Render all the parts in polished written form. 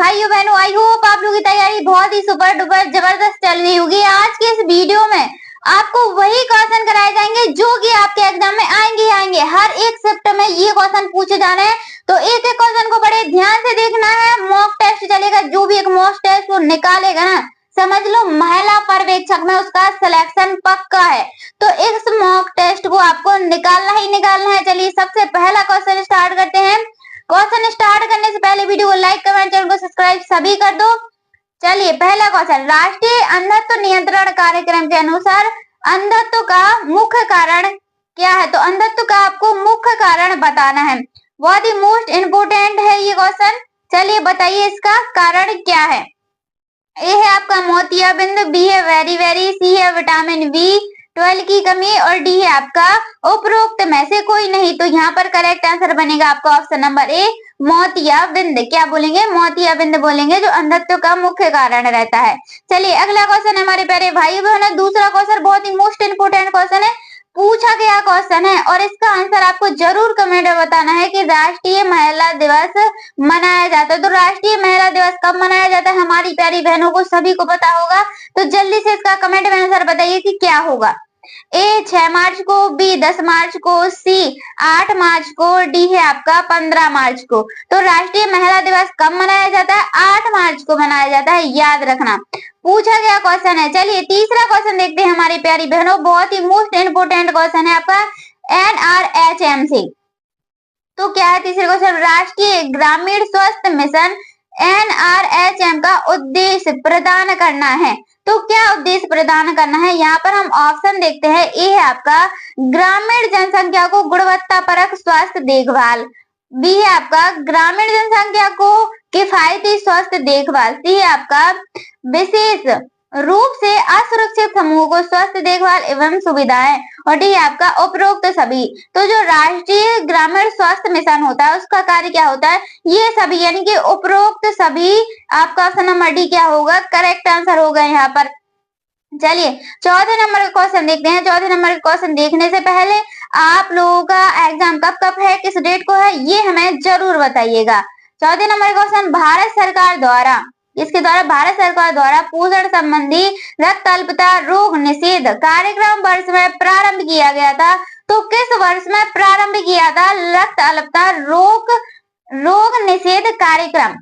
भाइयों बहनों, I hope आप लोगों की तैयारी बहुत ही सुपर डुपर जबरदस्त चल रही होगी। आज के इस वीडियो में आपको वही क्वेश्चन कराए जाएंगे जो कि आपके एग्जाम में आएंगे। हर एक शिफ्ट में ये क्वेश्चन पूछे जा रहे हैं, तो एक एक क्वेश्चन को बड़े ध्यान से देखना है। मॉक टेस्ट चलेगा, जो भी एक मॉक टेस्ट वो निकालेगा ना, समझ लो महिला पर्यवेक्षक में उसका सिलेक्शन पक्का है। तो इस मॉक टेस्ट को आपको निकालना ही निकालना है। चलिए सबसे पहला क्वेश्चन स्टार्ट करते हैं। क्वेश्चन स्टार्ट करने से पहले वीडियो को लाइक, कमेंट, चैनल को सब्सक्राइब सभी कर दो। चलिए पहला क्वेश्चन, राष्ट्रीय अंधत्व नियंत्रण कार्यक्रम के अनुसार अंधत्व का मुख्य कारण क्या है? तो अंधत्व का आपको मुख्य कारण बताना है। बहुत ही मोस्ट इम्पोर्टेंट है ये क्वेश्चन। चलिए बताइए इसका कारण क्या है। ए है आपका मोतियाबिंद, बी है वेरी वेरी, सी है विटामिन बी 12 की कमी और डी है आपका उपरोक्त में से कोई नहीं। तो यहाँ पर करेक्ट आंसर बनेगा आपका ऑप्शन नंबर ए, मोतियाबिंद। क्या बोलेंगे? मोतियाबिंद बोलेंगे, जो अंधत्व का मुख्य कारण रहता है। चलिए अगला क्वेश्चन हमारे प्यारे भाई बहनों, दूसरा क्वेश्चन बहुत ही मोस्ट इंपोर्टेंट क्वेश्चन है, पूछा गया क्वेश्चन है और इसका आंसर आपको जरूर कमेंट में बताना है कि राष्ट्रीय महिला दिवस मनाया जाता है। तो राष्ट्रीय महिला दिवस कब मनाया जाता है हमारी प्यारी बहनों को सभी को पता होगा। तो जल्दी से इसका कमेंट में आंसर बताइए कि क्या होगा। ए 6 मार्च को, बी 10 मार्च को, सी 8 मार्च को, डी है आपका 15 मार्च को। तो राष्ट्रीय महिला दिवस कब मनाया जाता है? 8 मार्च को मनाया जाता है, याद रखना, पूछा गया क्वेश्चन है। चलिए तीसरा क्वेश्चन देखते हैं हमारी प्यारी बहनों, बहुत ही मोस्ट इंपोर्टेंट क्वेश्चन है आपका NRHM से। तो क्या है तीसरे क्वेश्चन, राष्ट्रीय ग्रामीण स्वास्थ्य मिशन NRHM का उद्देश्य प्रदान करना है। तो क्या उद्देश्य प्रदान करना है? यहाँ पर हम ऑप्शन देखते हैं। ए है आपका ग्रामीण जनसंख्या को गुणवत्ता परक स्वास्थ्य देखभाल, बी है आपका ग्रामीण जनसंख्या को किफायती स्वास्थ्य देखभाल, सी है आपका विशेष रूप से असुरक्षित समूह को स्वास्थ्य देखभाल एवं सुविधाएं, और डी आपका उपरोक्त सभी। तो जो राष्ट्रीय ग्रामीण स्वास्थ्य मिशन होता है उसका कार्य क्या होता है? ये सभी, यानी कि उपरोक्त सभी। आपका ऑप्शन नंबर डी क्या होगा? करेक्ट आंसर होगा यहाँ पर। चलिए चौथे नंबर का क्वेश्चन देखते हैं। चौथे नंबर का क्वेश्चन देखने से पहले आप लोगों का एग्जाम कब कब है, किस डेट को है, ये हमें जरूर बताइएगा। चौथे नंबर का क्वेश्चन, भारत सरकार द्वारा, इसके द्वारा भारत सरकार द्वारा पोषण संबंधी रक्त अल्पता रोग निषेध कार्यक्रम वर्ष में प्रारंभ किया गया था। तो किस वर्ष में प्रारंभ किया था रक्त अल्पता रोग निषेध कार्यक्रम?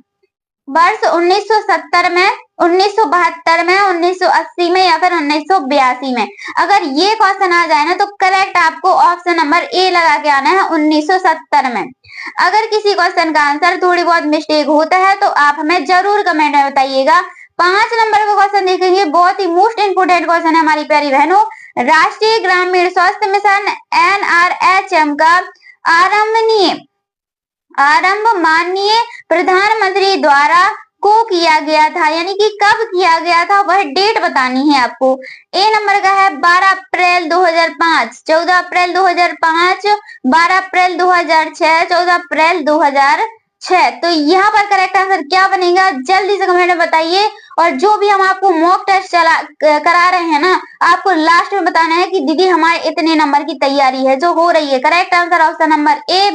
वर्ष 1970 में, 1972 में, 1980 में या फिर 1982 में। अगर ये क्वेश्चन आ जाए ना तो करेक्ट आपको ऑप्शन नंबर ए लगा के आना है, 1970 में। अगर किसी क्वेश्चन का आंसर थोड़ी बहुत मिस्टेक होता है तो आप हमें जरूर कमेंट में बताइएगा। 5 नंबर का क्वेश्चन देखेंगे, बहुत ही मोस्ट इंपोर्टेंट क्वेश्चन है हमारी प्यारी बहनों। राष्ट्रीय ग्रामीण स्वास्थ्य मिशन NRHM का आरंभ माननीय प्रधानमंत्री द्वारा को किया गया था, यानी कि कब किया गया था वह डेट बतानी है आपको। ए नंबर का है 12 अप्रैल 2005, 14 अप्रैल 2005, 12 अप्रैल 2006, 14 अप्रैल 2006। तो यहाँ पर करेक्ट आंसर क्या बनेगा? जल्दी से कमेंट में बताइए। और जो भी हम आपको मॉक टेस्ट करा रहे हैं ना, आपको लास्ट में बताना है कि दीदी हमारे इतने नंबर की तैयारी है जो हो रही है। Correct answer option number A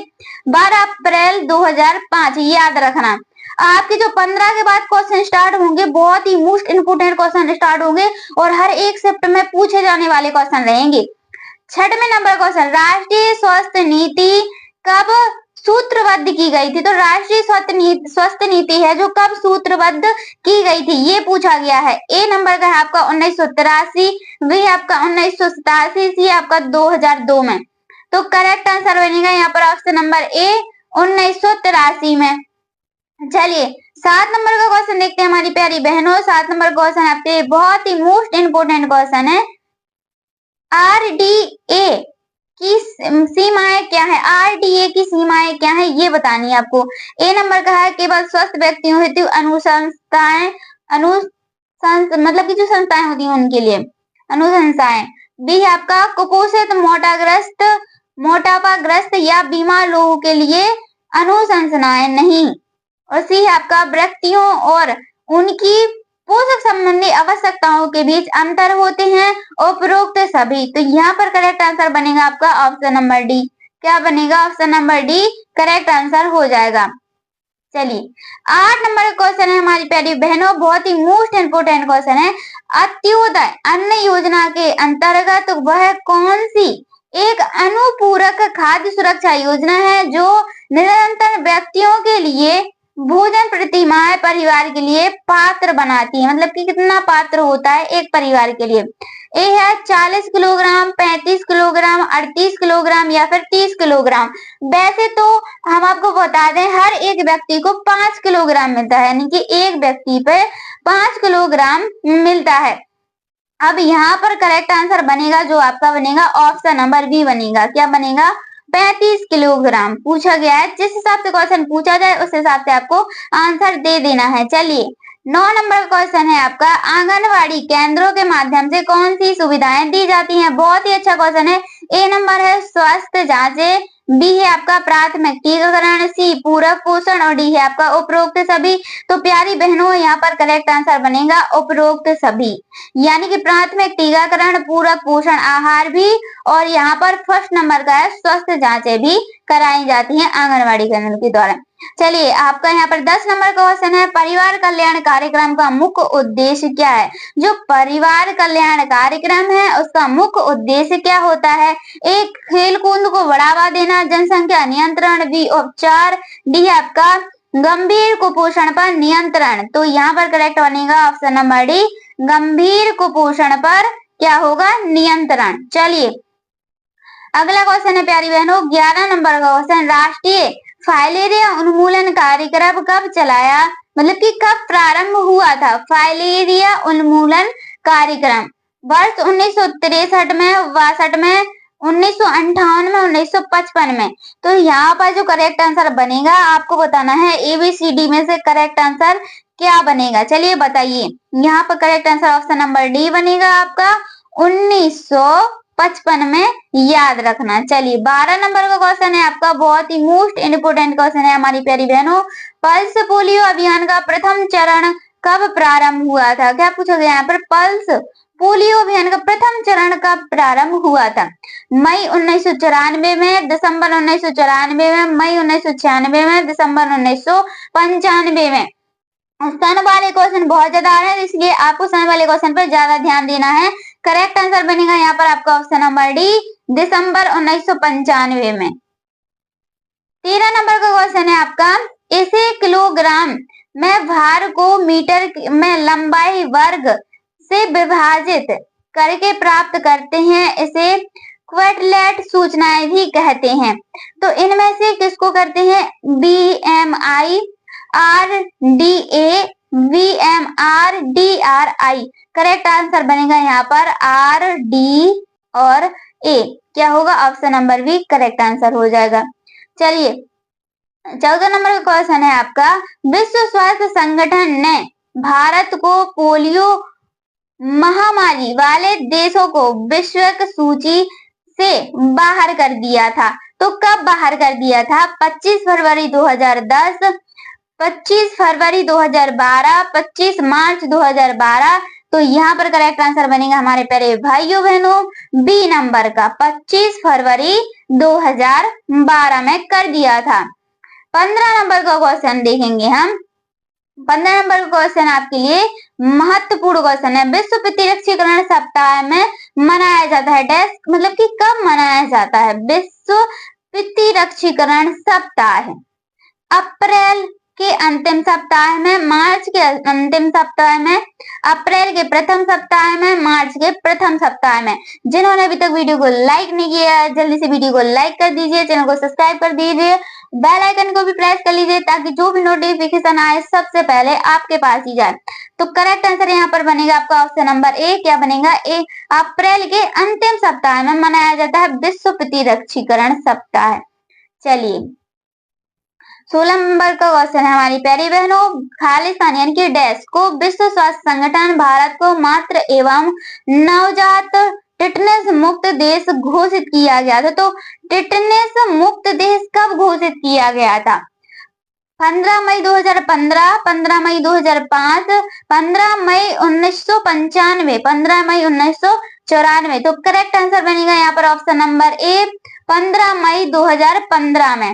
12 अप्रैल 2005, याद रखना। आपके जो 15 के बाद क्वेश्चन स्टार्ट होंगे, बहुत ही मोस्ट इंपोर्टेंट क्वेश्चन स्टार्ट होंगे और हर एक शिफ्ट में पूछे जाने वाले क्वेश्चन रहेंगे। 6वें नंबर क्वेश्चन, राष्ट्रीय स्वास्थ्य नीति कब सूत्रबद्ध की गई थी? तो राष्ट्रीय स्वास्थ्य नीति है जो कब सूत्रबद्ध की गई थी, ये पूछा गया है। ए नंबर का है आपका 1983, बी आपका 1987, सी आपका 2002 में। तो करेक्ट आंसर बनेगा यहाँ पर ऑप्शन नंबर ए 1983 में। चलिए 7 नंबर का क्वेश्चन देखते हैं हमारी प्यारी बहनों। 7 नंबर क्वेश्चन आपके बहुत ही मोस्ट इंपोर्टेंट क्वेश्चन है। RDA की सीमाएं क्या है? RDA की सीमाएं क्या है ये बतानी है आपको। ए नंबर का है केवल स्वस्थ व्यक्तियों हेतु अनुशंसाएं, मतलब की जो संस्थाएं होती हैं उनके लिए अनुशंसाएं। बी है आपका कुपोषित, मोटापाग्रस्त या बीमार लोगों के लिए अनुशंसाएं नहीं। और सी है आपका व्यक्तियों और उनकी पोषक संबंधी आवश्यकताओं के बीच अंतर होते हैं, उपरोक्त सभी। तो यहाँ पर करेक्ट आंसर बनेगा आपका ऑप्शन नंबर डी। क्या बनेगा? Option number D correct answer हो जाएगा। चलिए 8 नंबर का क्वेश्चन है हमारी प्यारी बहनों, बहुत ही मोस्ट इम्पोर्टेंट क्वेश्चन है। अंत्योदय अन्न योजना के अंतर्गत वह कौन सी एक अनुपूरक खाद्य सुरक्षा योजना है जो निरंतर व्यक्तियों के लिए भोजन प्रतिमाह परिवार के लिए पात्र बनाती है? मतलब कि कितना पात्र होता है एक परिवार के लिए? ए है 40 किलोग्राम, 35 किलोग्राम, 38 किलोग्राम या फिर 30 किलोग्राम। वैसे तो हम आपको बता दें हर एक व्यक्ति को 5 किलोग्राम मिलता है, यानी कि एक व्यक्ति पे 5 किलोग्राम मिलता है। अब यहाँ पर करेक्ट आंसर बनेगा जो आपका बनेगा ऑप्शन नंबर बी बनेगा। क्या बनेगा? 35 किलोग्राम पूछा गया है। जिस हिसाब से क्वेश्चन पूछा जाए उस हिसाब से आपको आंसर दे देना है। चलिए 9 नंबर का क्वेश्चन है आपका, आंगनवाड़ी केंद्रों के माध्यम से कौन सी सुविधाएं दी जाती हैं? बहुत ही अच्छा क्वेश्चन है। ए नंबर है स्वास्थ्य जांचे, बी है आपका प्राथमिक टीकाकरण, सी पूरक पोषण और डी है आपका उपरोक्त सभी। तो प्यारी बहनों यहाँ पर करेक्ट आंसर बनेगा उपरोक्त सभी, यानी कि प्राथमिक टीकाकरण, पूरक पोषण आहार भी, और यहाँ पर फर्स्ट नंबर का है स्वास्थ्य जांचें भी कराई जाती हैं आंगनवाड़ी केंद्र के द्वारा। चलिए आपका यहाँ पर 10 नंबर का क्वेश्चन है, परिवार कल्याण कार्यक्रम का मुख्य उद्देश्य क्या है? जो परिवार कल्याण कार्यक्रम है उसका मुख्य उद्देश्य क्या होता है? एक खेल कूद को बढ़ावा देना, जनसंख्या नियंत्रण, बी उपचार, डी आपका गंभीर कुपोषण पर नियंत्रण। तो यहाँ पर करेक्ट बनेगा ऑप्शन नंबर डी, गंभीर कुपोषण पर क्या होगा? नियंत्रण। चलिए अगला क्वेश्चन है प्यारी बहनों 11 नंबर का क्वेश्चन, राष्ट्रीय फाइलेरिया उन्मूलन कार्यक्रम कब चलाया, मतलब कि कब प्रारंभ हुआ था? फाइलेरिया उन्मूलन कार्यक्रम वर्ष 1963 में, 62 में, 1958 में, 1955 में। तो यहाँ पर जो करेक्ट आंसर बनेगा आपको बताना है ABCD में से करेक्ट आंसर क्या बनेगा। चलिए बताइए, यहाँ पर correct answer option number D बनेगा आपका 1955 में, याद रखना। चलिए 12 नंबर का क्वेश्चन है आपका, बहुत ही मोस्ट इंपोर्टेंट क्वेश्चन है हमारी प्यारी बहनों, पल्स पोलियो अभियान का प्रथम चरण कब प्रारंभ हुआ था? क्या पूछा गया यहाँ पर? पल्स पोलियो अभियान का प्रथम चरण कब प्रारंभ हुआ था? मई 1994 में, दिसंबर 1994 में, मई 1996 में, दिसंबर 1995 में। सन वाले क्वेश्चन बहुत ज्यादा आ रहे हैं, इसलिए आपको सन वाले क्वेश्चन पर ज्यादा ध्यान देना है। करेक्ट आंसर बनेगा यहाँ पर आपका ऑप्शन नंबर डी, दिसंबर 1995 में। 13 नंबर का क्वेश्चन है आपका, इसे किलोग्राम में भार को मीटर में लंबाई वर्ग से विभाजित करके प्राप्त करते हैं, इसे क्वाड्रेट सूचनाएं भी कहते हैं। तो इनमें से किसको करते हैं? BMI, RDA, VMR, DRI। Correct answer बनेगा यहाँ पर RD और A। क्या होगा? Option number B correct answer हो जाएगा। चलिए 14 नंबर का क्वेश्चन है आपका, विश्व स्वास्थ्य संगठन ने भारत को पोलियो महामारी वाले देशों को विश्व सूची से बाहर कर दिया था। तो कब बाहर कर दिया था? 25 फरवरी 2010, 25 फरवरी 2012, 25 मार्च 2012। तो यहाँ पर करेक्ट आंसर बनेगा हमारे प्यारे भाइयों बहनों बी नंबर का 25 फरवरी 2012 में कर दिया था। 15 नंबर का क्वेश्चन देखेंगे हम। 15 नंबर का क्वेश्चन आपके लिए महत्वपूर्ण क्वेश्चन है, विश्व प्रतिरक्षीकरण सप्ताह में मनाया जाता है डैश, मतलब कि कब मनाया जाता है? विश्व प्रतिरक्षीकरण सप्ताह अप्रैल के अंतिम सप्ताह में, मार्च के अंतिम सप्ताह में, अप्रैल के प्रथम सप्ताह में, मार्च के प्रथम सप्ताह में। जिन्होंने अभी तक वीडियो को लाइक नहीं किया जल्दी से वीडियो को लाइक कर दीजिए, चैनल को सब्सक्राइब कर दीजिए, बेल आइकन को भी प्रेस कर लीजिए ताकि जो भी नोटिफिकेशन आए सबसे पहले आपके पास ही जाए। तो करेक्ट आंसर यहाँ पर बनेगा आपका ऑप्शन नंबर ए। क्या बनेगा? ए। अप्रैल के अंतिम सप्ताह में मनाया जाता है विश्व प्रतिरक्षीकरण सप्ताह। चलिए 16 नंबर का क्वेश्चन है हमारी प्यारी बहनों, खालिस्तान यानी कि डैश को विश्व स्वास्थ्य संगठन भारत को मातृ एवं नवजात टिटनेस मुक्त देश घोषित किया गया था। तो टिटनेस मुक्त देश कब घोषित किया गया था? 15 मई 2015, 15 मई 2005, 15 मई 1995, 15 मई 1994। तो करेक्ट आंसर बनेगा यहाँ पर ऑप्शन नंबर ए 15 मई 2015 में।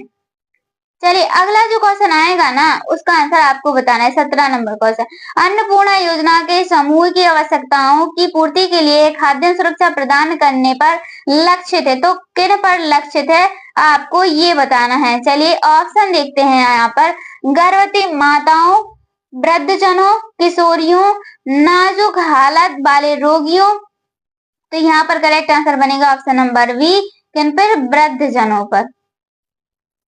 चलिए अगला जो क्वेश्चन आएगा ना उसका आंसर आपको बताना है। 17 नंबर क्वेश्चन, अन्नपूर्णा योजना के समूह की आवश्यकताओं की पूर्ति के लिए खाद्य सुरक्षा प्रदान करने पर लक्षित है। तो किन पर लक्षित है आपको ये बताना है। चलिए ऑप्शन देखते हैं यहाँ पर, गर्भवती माताओं, वृद्धजनों, किशोरियों, नाजुक हालत वाले रोगियों। तो यहाँ पर करेक्ट आंसर बनेगा ऑप्शन नंबर बी, किन पर, वृद्धजनों पर।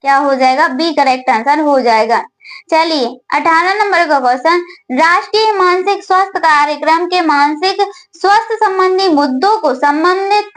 क्या हो जाएगा, बी करेक्ट आंसर हो जाएगा। चलिए 18 नंबर का क्वेश्चन, राष्ट्रीय मानसिक स्वास्थ्य कार्यक्रम के मानसिक स्वास्थ्य संबंधी मुद्दों को संबंधित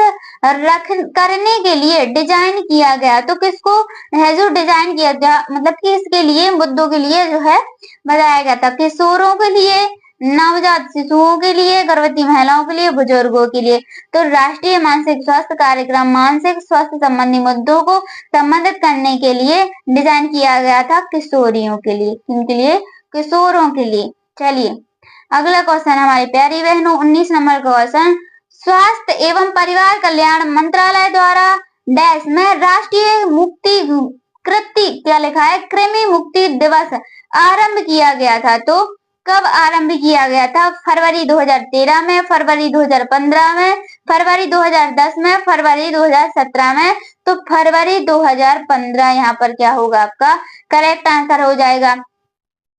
करने के लिए डिजाइन किया गया। तो किसको है जो डिजाइन किया गया, मतलब कि इसके लिए मुद्दों के लिए जो है बताया गया था, किशोरों के लिए, नवजात शिशुओं के लिए, गर्भवती महिलाओं के लिए, बुजुर्गों के लिए। तो राष्ट्रीय मानसिक स्वास्थ्य कार्यक्रम मानसिक स्वास्थ्य संबंधी मुद्दों को संबंधित करने के लिए डिजाइन किया गया था किशोरियों के लिए, किनके लिए, किशोरों के लिए। चलिए अगला क्वेश्चन हमारी प्यारी बहनों 19 नंबर का क्वेश्चन, स्वास्थ्य एवं परिवार कल्याण मंत्रालय द्वारा डैश में राष्ट्रीय मुक्ति कृति क्या लिखा है, कृमि मुक्ति दिवस आरंभ किया गया था। तो कब आरंभ किया गया था, फरवरी 2013 में, फरवरी 2015 में, फरवरी 2010 में, फरवरी 2017 में। तो फरवरी 2015 यहाँ पर क्या होगा आपका करेक्ट आंसर हो जाएगा।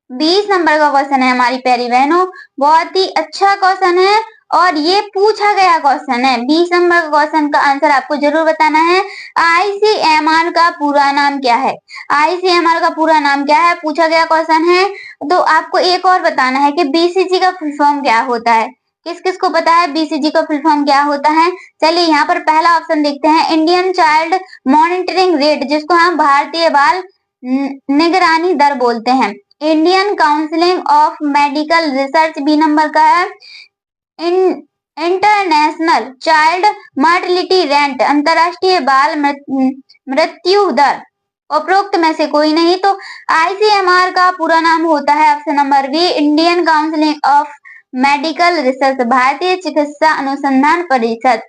20 नंबर का क्वेश्चन है हमारी प्यारी बहनों, बहुत ही अच्छा क्वेश्चन है और ये पूछा गया क्वेश्चन है। 20 नंबर का क्वेश्चन का आंसर आपको जरूर बताना है। आईसीएमआर का पूरा नाम क्या है, आईसीएमआर का पूरा नाम क्या है, पूछा गया क्वेश्चन है। तो आपको एक और बताना है कि बीसीजी का फुल फॉर्म क्या होता है। किस किस को पता है बीसीजी का फुल फॉर्म क्या होता है। चलिए यहाँ पर पहला ऑप्शन देखते हैं, इंडियन चाइल्ड मॉनिटरिंग रेट, जिसको हम भारतीय बाल निगरानी दर बोलते हैं। Indian counselling of medical research B number का है। इंटरनेशनल चाइल्ड मॉर्टेलिटी रेट, अंतरराष्ट्रीय बाल मृत्यु दर, उपरोक्त में से कोई नहीं। तो आईसीएमआर का पूरा नाम होता है option number B, Indian counselling of medical research, भारतीय चिकित्सा अनुसंधान परिषद।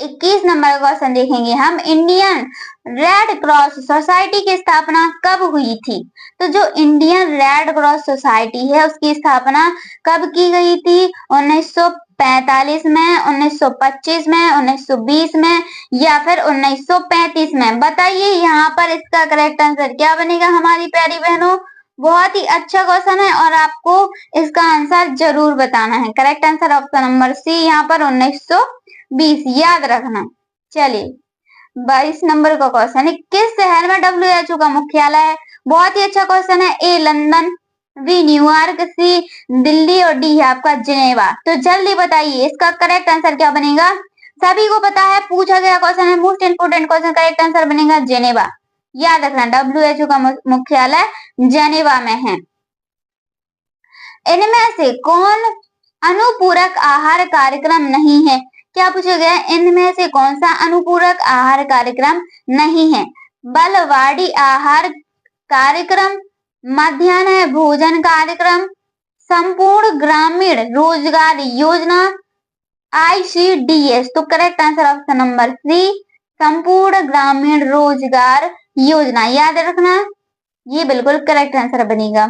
21 नंबर का क्वेश्चन देखेंगे हम, इंडियन रेड क्रॉस सोसाइटी की स्थापना कब हुई थी। तो जो इंडियन रेड क्रॉस सोसाइटी है उसकी स्थापना कब की गई थी, 1945 में, 1925 में, 1920 में या फिर 1935 में। बताइए यहाँ पर इसका करेक्ट आंसर क्या बनेगा हमारी प्यारी बहनों। बहुत ही अच्छा क्वेश्चन है और आपको इसका आंसर जरूर बताना है। Correct answer option number C यहाँ पर 1920, याद रखना। चलिए 22 नंबर का क्वेश्चन है, किस शहर में WHO का मुख्यालय है। बहुत ही अच्छा क्वेश्चन है। ए लंदन, बी न्यूयॉर्क, सी दिल्ली और डी है आपका जिनेवा। तो जल्दी बताइए इसका करेक्ट आंसर क्या बनेगा। सभी को पता है, पूछा गया क्वेश्चन है, most important question, correct answer बनेगा जिनेवा। याद रखना WHO का मुख्यालय जिनेवा में है। इनमें से कौन अनुपूरक आहार कार्यक्रम नहीं है। क्या पूछा गया, इनमें से कौन सा अनुपूरक आहार कार्यक्रम नहीं है। बलवाड़ी आहार कार्यक्रम, मध्याह्न भोजन कार्यक्रम, संपूर्ण ग्रामीण रोजगार योजना, ICDS। तो correct answer option number C, संपूर्ण ग्रामीण रोजगार योजना। याद रखना ये बिल्कुल करेक्ट आंसर बनेगा।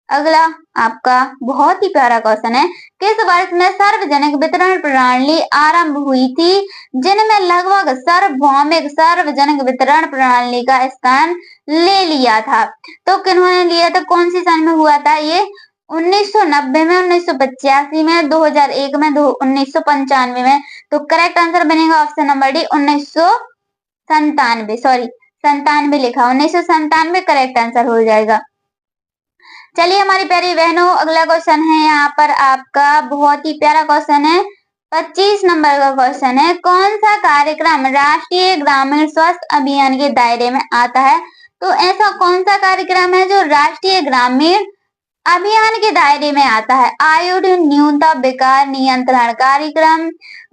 अगला आपका बहुत ही प्यारा क्वेश्चन है, किस वर्ष में सार्वजनिक वितरण प्रणाली आरंभ हुई थी, जिनमें लगभग सार्वभौमिक सार्वजनिक वितरण प्रणाली का स्थान ले लिया था। तो किन्होंने लिया था, कौन सी सन में हुआ था ये, 1990 में, 1985 में, 2001 में, 1995 में। तो करेक्ट आंसर बनेगा ऑप्शन नंबर डी 1997, सॉरी 97 लिखा, 1997 करेक्ट आंसर हो जाएगा। चलिए हमारी प्यारी बहनों अगला क्वेश्चन है यहाँ पर आपका बहुत ही प्यारा क्वेश्चन है। 25 नंबर का क्वेश्चन है, कौन सा कार्यक्रम राष्ट्रीय ग्रामीण स्वास्थ्य अभियान के दायरे में आता है। तो ऐसा कौन सा कार्यक्रम है जो राष्ट्रीय ग्रामीण अभियान के दायरे में आता है। आयोडीन न्यूनता विकार नियंत्रण कार्यक्रम,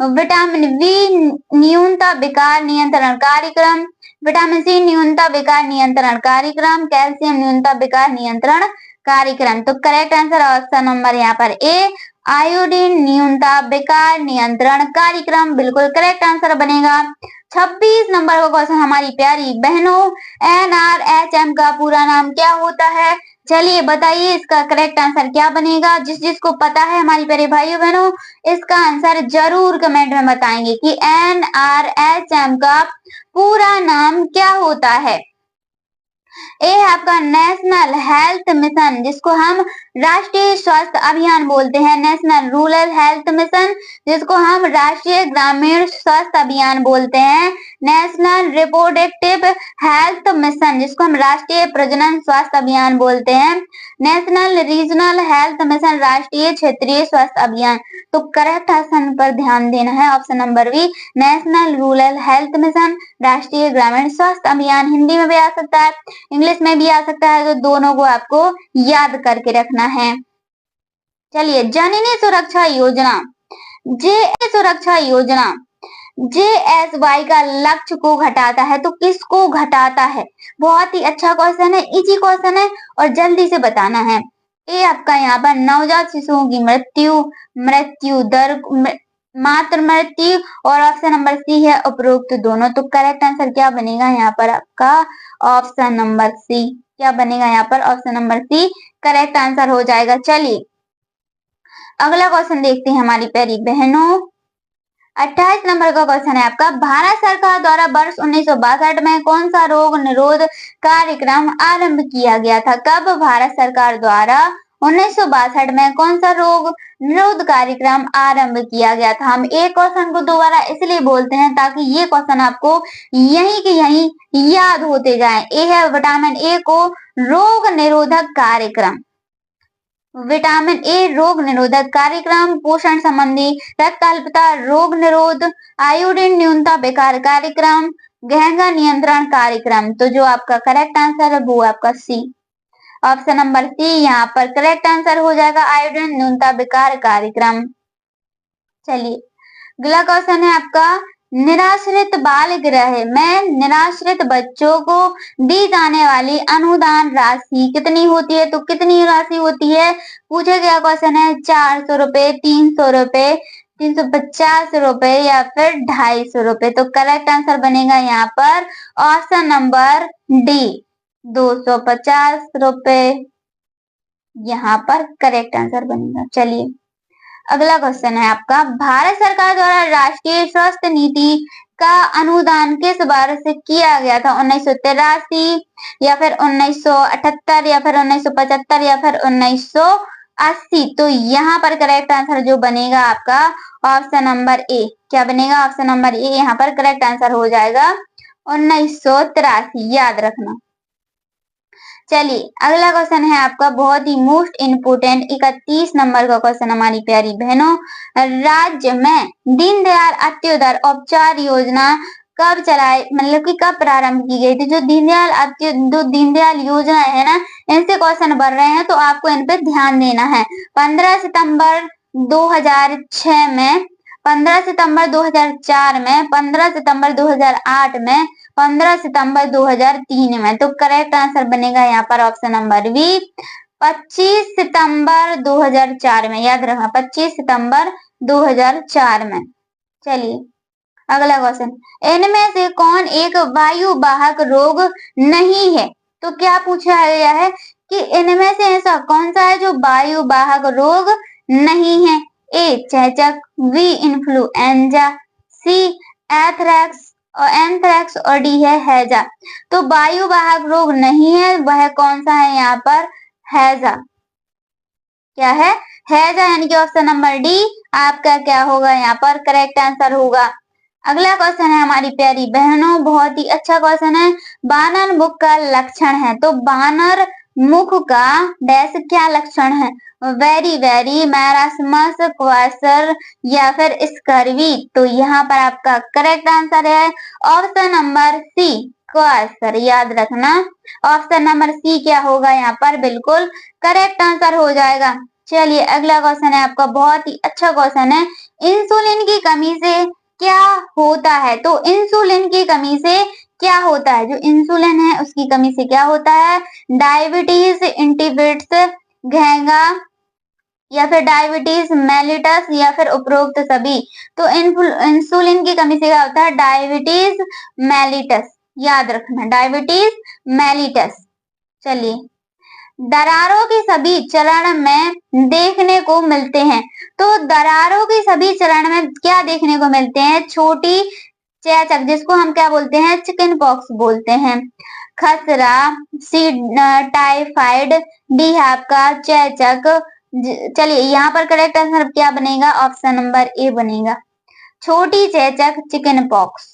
विटामिन बी न्यूनता विकार नियंत्रण कार्यक्रम, विटामिन सी न्यूनता विकार नियंत्रण कार्यक्रम, कैल्शियम न्यूनता विकार नियंत्रण कार्यक्रम। तो करेक्ट आंसर ऑप्शन नंबर यहाँ पर ए, आयोडीन न्यूनता विकार नियंत्रण कार्यक्रम, बिल्कुल करेक्ट आंसर बनेगा। 26 नंबर का क्वेश्चन हमारी प्यारी बहनों, NRHM का पूरा नाम क्या होता है? चलिए बताइए इसका करेक्ट आंसर क्या बनेगा। जिसको पता है हमारी प्यारे भाइयों बहनों, इसका आंसर जरूर कमेंट में बताएंगे कि NRHM का पूरा नाम क्या होता है। ए है आपका नेशनल हेल्थ मिशन, जिसको हम राष्ट्रीय स्वास्थ्य अभियान बोलते हैं। नेशनल रूरल हेल्थ मिशन, जिसको हम राष्ट्रीय ग्रामीण स्वास्थ्य अभियान बोलते हैं। नेशनल रिप्रोडक्टिव हेल्थ मिशन, जिसको हम राष्ट्रीय प्रजनन स्वास्थ्य अभियान बोलते हैं। नेशनल रीजनल हेल्थ मिशन, राष्ट्रीय क्षेत्रीय स्वास्थ्य अभियान। तो करेक्ट ऑप्शन पर ध्यान देना है, option number B, national rural health mission, राष्ट्रीय ग्रामीण स्वास्थ्य अभियान। हिंदी में भी आ सकता है, इंग्लिश में भी आ सकता है, तो दोनों को आपको याद करके रखना है। चलिए, जननी सुरक्षा योजना, जे सुरक्षा योजना JSY का लक्ष्य को घटाता है, तो किसको घटाता है? बहुत ही अच्छा क्वेश्चन है, इजी क्वेश्चन है और जल्दी से बताना है। ए आपका यहाँ पर नवजात शिशुओं की मृत्यु दर, मातृ मृत्यु, और ऑप्शन नंबर सी है उपरोक्त दोनों। तो करेक्ट आंसर क्या बनेगा यहाँ पर आपका? Option number C. क्या बनेगा यहाँ पर? Option number C correct answer हो जाएगा। चलिए अगला क्वेश्चन देखते हैं हमारी प्यारी बहनों। 28 नंबर का क्वेश्चन है आपका, भारत सरकार द्वारा वर्ष 1962 में कौन सा रोग निरोध कार्यक्रम आरंभ किया गया था? कब भारत सरकार द्वारा 1962 में कौन सा रोग निरोध कार्यक्रम आरंभ किया गया था? हम एक क्वेश्चन को दोबारा इसलिए बोलते हैं ताकि ये क्वेश्चन आपको यहीं के यहीं याद होते जाए। ए है विटामिन ए को रोग निरोधक कार्यक्रम, विटामिन ए रोग निरोधक कार्यक्रम, पोषण संबंधी रक्त अल्पता रोग निरोध, आयोडीन न्यूनता विकार कार्यक्रम, गहंगा नियंत्रण कार्यक्रम। तो जो आपका करेक्ट आंसर है वो आपका सी, ऑप्शन नंबर सी यहाँ पर करेक्ट आंसर हो जाएगा, आयोडीन न्यूनता विकार कार्यक्रम। चलिए अगला क्वेश्चन है आपका, निराश्रित बाल गृह में निराश्रित बच्चों को दी जाने वाली अनुदान राशि कितनी होती है? तो कितनी राशि होती है पूछा गया क्वेश्चन है। 400 रुपए, 300 रुपए, 350 रुपए या फिर 250 रुपए। तो करेक्ट आंसर बनेगा यहाँ पर ऑप्शन नंबर डी, 250 रुपए यहाँ पर करेक्ट आंसर बनेगा। चलिए अगला क्वेश्चन है आपका, भारत सरकार द्वारा राष्ट्रीय स्वास्थ्य नीति का अनुदान किस वर्ष से किया गया था? 1983 या फिर 1978 या फिर 1975 या फिर 1980। तो यहाँ पर करेक्ट आंसर जो बनेगा आपका ऑप्शन नंबर ए। क्या बनेगा? ऑप्शन नंबर ए यहाँ पर करेक्ट आंसर हो जाएगा 1983, याद रखना। चलिए अगला क्वेश्चन है आपका बहुत ही मोस्ट इम्पोर्टेंट 31 नंबर का क्वेश्चन हमारी प्यारी बहनों, राज्य में दीनदयाल अंत्योदय औपचार योजना कब चलाए, मतलब कि कब प्रारंभ की गई थी? जो दीनदयाल योजना है ना, इनसे क्वेश्चन बन रहे हैं तो आपको इन पे ध्यान देना है। 15 सितंबर 2006 में, 15 सितंबर 2004 में, 15 सितंबर 2008 में, 15 सितंबर 2003 में। तो करेक्ट आंसर बनेगा यहाँ पर ऑप्शन नंबर बी, 25 सितंबर 2004 में। याद रखना 25 सितंबर 2004 में। चलिए अगला क्वेश्चन, इनमें से कौन एक वायु वाहक रोग नहीं है? तो क्या पूछा गया है कि इनमें से ऐसा कौन सा है जो वायु वाहक रोग नहीं है? ए चेचक, बी इन्फ्लुएंजा, सी एंथ्रेक्स और डी है हैजा। तो वायु वाहक रोग नहीं है, वह कौन सा है यहाँ पर? हैजा। क्या है? हैजा, यानी कि ऑप्शन नंबर डी आपका क्या होगा यहाँ पर करेक्ट आंसर होगा। अगला क्वेश्चन है हमारी प्यारी बहनों, बहुत ही अच्छा क्वेश्चन है, बानर मुख का लक्षण है। तो बानर मुख का डैश क्या लक्षण है? वेरी वेरी, मैरास्मस, क्वासर या फिर स्कर्वी। तो यहाँ पर आपका करेक्ट आंसर है ऑप्शन नंबर सी, क्वासर। याद रखना ऑप्शन नंबर सी क्या होगा यहाँ पर बिल्कुल करेक्ट आंसर हो जाएगा। चलिए अगला क्वेश्चन है आपका बहुत ही अच्छा क्वेश्चन है, इंसुलिन की कमी से क्या होता है? तो इंसुलिन की कमी से क्या होता है? जो इंसुलिन है उसकी कमी से क्या होता है? डायबिटीज, इंटिबिट्स, घेंगा या फिर डायबिटीज मेलिटस या फिर उपरोक्त सभी। तो इंसुलिन की कमी से क्या होता है? डायबिटीज मेलिटस, याद रखना, डायबिटीज मेलिटस। चलिए, दरारों के सभी चरण में देखने को मिलते हैं। तो दरारों के सभी चरण में क्या देखने को मिलते हैं? छोटी चेचक, जिसको हम क्या बोलते हैं? चिकन पॉक्स बोलते हैं। खसरा, टाइफाइड, डिहापका, चेचक। चलिए, यहाँ पर करेक्ट आंसर क्या बनेगा? ऑप्शन नंबर ए बनेगा, छोटी चेचक चिकन पॉक्स।